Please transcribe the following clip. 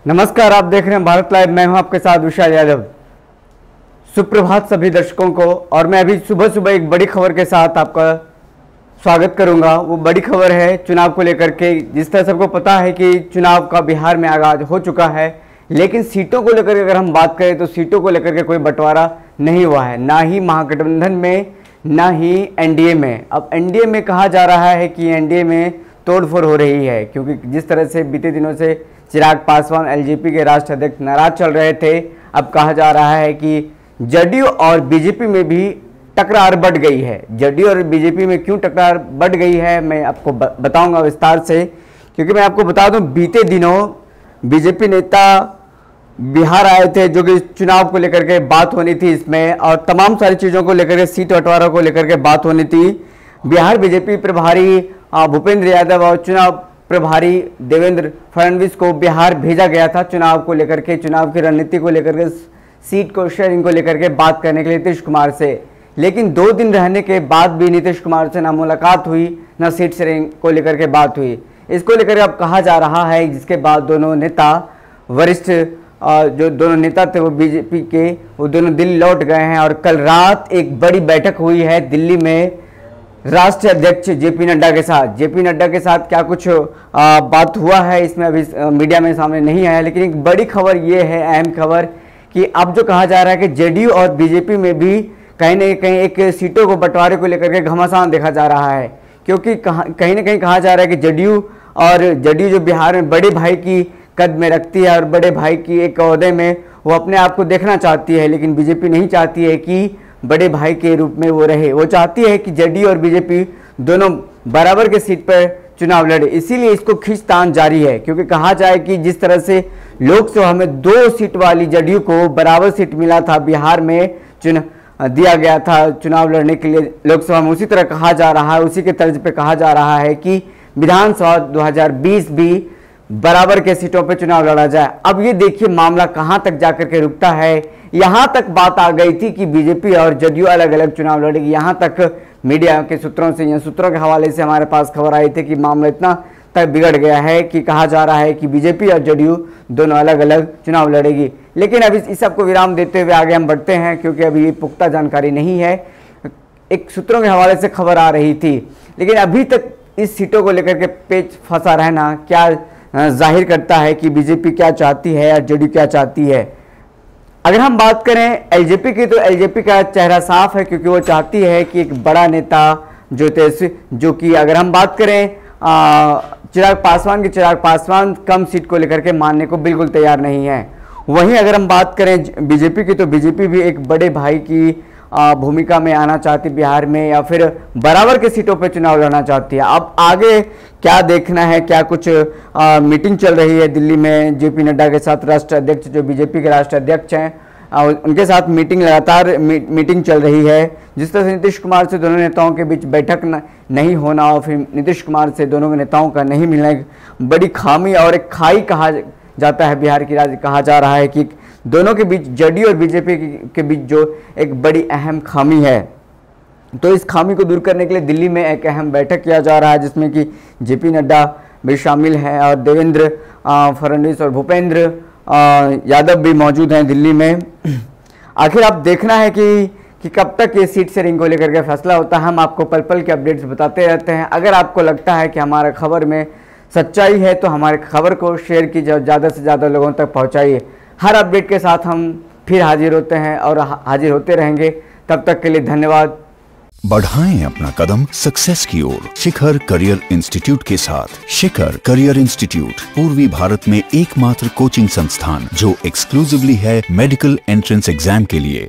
नमस्कार, आप देख रहे हैं भारत लाइव। मैं हूं आपके साथ विशाल यादव। सुप्रभात सभी दर्शकों को। और मैं अभी सुबह सुबह एक बड़ी खबर के साथ आपका स्वागत करूंगा। वो बड़ी खबर है चुनाव को लेकर के। जिस तरह सबको पता है कि चुनाव का बिहार में आगाज हो चुका है, लेकिन सीटों को लेकर के अगर हम बात करें तो सीटों को लेकर के कोई बंटवारा नहीं हुआ है, ना ही महागठबंधन में, ना ही एनडीए में। अब एनडीए में कहा जा रहा है कि एनडीए में तोड़फोड़ हो रही है, क्योंकि जिस तरह से बीते दिनों से चिराग पासवान एलजेपी के राष्ट्रीय अध्यक्ष नाराज चल रहे थे, अब कहा जा रहा है कि जदयू और बीजेपी में भी टकरार बढ़ गई है। जदयू और बीजेपी में क्यों टकरार बढ़ गई है मैं आपको बताऊंगा विस्तार से, क्योंकि मैं आपको बता दूं बीते दिनों बीजेपी नेता बिहार आए थे, जो कि चुनाव को लेकर के बात होनी थी इसमें, और तमाम सारी चीज़ों को लेकर के, सीट बंटवारा को लेकर के बात होनी थी। बिहार बीजेपी प्रभारी भूपेंद्र यादव और चुनाव प्रभारी देवेंद्र फडणवीस को बिहार भेजा गया था चुनाव को लेकर के, चुनाव की रणनीति को लेकर के, सीट को शेयरिंग को लेकर के बात करने के लिए नीतीश कुमार से। लेकिन 2 दिन रहने के बाद भी नीतीश कुमार से ना मुलाकात हुई, ना सीट शेयरिंग को लेकर के बात हुई। इसको लेकर अब कहा जा रहा है, जिसके बाद दोनों नेता, वरिष्ठ जो दोनों नेता थे वो बीजेपी के, वो दोनों दिल्ली लौट गए हैं। और कल रात एक बड़ी बैठक हुई है दिल्ली में राष्ट्रीय अध्यक्ष जेपी नड्डा के साथ। जेपी नड्डा के साथ क्या कुछ बात हुआ है इसमें अभी मीडिया में सामने नहीं आया, लेकिन एक बड़ी खबर ये है, अहम खबर, कि अब जो कहा जा रहा है कि जेडीयू और बीजेपी में भी कहीं ना कहीं एक सीटों को बंटवारे को लेकर के घमासान देखा जा रहा है। क्योंकि कहीं ना कहीं कहा जा रहा है कि जदयू जो बिहार में बड़े भाई की कद में रखती है और बड़े भाई की एक ओहदे में वो अपने आप को देखना चाहती है, लेकिन बीजेपी नहीं चाहती है कि बड़े भाई के रूप में वो रहे। वो चाहती है कि जदयू और बीजेपी दोनों बराबर के सीट पर चुनाव लड़े। इसीलिए इसको खींचतान जारी है, क्योंकि कहा जाए कि जिस तरह से लोकसभा में 2 सीट वाली जदयू को बराबर सीट मिला था, बिहार में दिया गया था चुनाव लड़ने के लिए लोकसभा में, उसी तरह कहा जा रहा है, उसी के तर्ज पे कहा जा रहा है कि विधानसभा 2020 भी बराबर के सीटों पे चुनाव लड़ा जाए। अब ये देखिए मामला कहां तक जाकर के रुकता है। यहां तक बात आ गई थी कि बीजेपी और जदयू अलग अलग चुनाव लड़ेगी। यहां तक मीडिया के सूत्रों से, या सूत्रों के हवाले से हमारे पास खबर आई थी कि मामला इतना तक बिगड़ गया है कि कहा जा रहा है कि बीजेपी और जदयू दोनों अलग अलग चुनाव लड़ेगी। लेकिन अभी इस सबको विराम देते हुए आगे हम बढ़ते हैं, क्योंकि अभी ये पुख्ता जानकारी नहीं है। एक सूत्रों के हवाले से खबर आ रही थी, लेकिन अभी तक इस सीटों को लेकर के पेच फंसा रहना क्या जाहिर करता है कि बीजेपी क्या चाहती है और जदयू क्या चाहती है। अगर हम बात करें एलजेपी की, तो एलजेपी का चेहरा साफ है, क्योंकि वो चाहती है कि एक बड़ा नेता जो कि अगर हम बात करें चिराग पासवान कम सीट को लेकर के मानने को बिल्कुल तैयार नहीं है। वहीं अगर हम बात करें बीजेपी की, तो बीजेपी भी एक बड़े भाई की भूमिका में आना चाहती बिहार में, या फिर बराबर के सीटों पर चुनाव लड़ना चाहती है। अब आगे क्या देखना है, क्या कुछ मीटिंग चल रही है दिल्ली में जेपी नड्डा के साथ, राष्ट्रीय अध्यक्ष जो बीजेपी के राष्ट्रीय अध्यक्ष हैं, उनके साथ लगातार मीटिंग चल रही है। जिस तरह से नीतीश कुमार से दोनों नेताओं के बीच बैठक नहीं होना, और फिर नीतीश कुमार से दोनों नेताओं का नहीं मिलना एक बड़ी खामी और एक खाई कहा जाता है बिहार की राज्य। कहा जा रहा है कि दोनों के बीच, जदयू और बीजेपी के बीच जो एक बड़ी अहम खामी है, तो इस खामी को दूर करने के लिए दिल्ली में एक अहम बैठक किया जा रहा है, जिसमें कि जेपी नड्डा भी शामिल हैं और देवेंद्र फडणवीस और भूपेंद्र यादव भी मौजूद हैं दिल्ली में। आखिर आप देखना है कि कब तक ये सीट शेयरिंग को लेकर के फैसला होता है। हम आपको पल पल के अपडेट्स बताते रहते हैं। अगर आपको लगता है कि हमारा खबर में सच्चाई है, तो हमारे खबर को शेयर कीजिए और ज़्यादा से ज़्यादा लोगों तक पहुँचाइए। हर अपडेट के साथ हम फिर हाजिर होते हैं और हाजिर होते रहेंगे। तब तक के लिए धन्यवाद। बढ़ाएं अपना कदम सक्सेस की ओर शिखर करियर इंस्टीट्यूट के साथ। शिखर करियर इंस्टीट्यूट पूर्वी भारत में एकमात्र कोचिंग संस्थान जो एक्सक्लूसिवली है मेडिकल एंट्रेंस एग्जाम के लिए।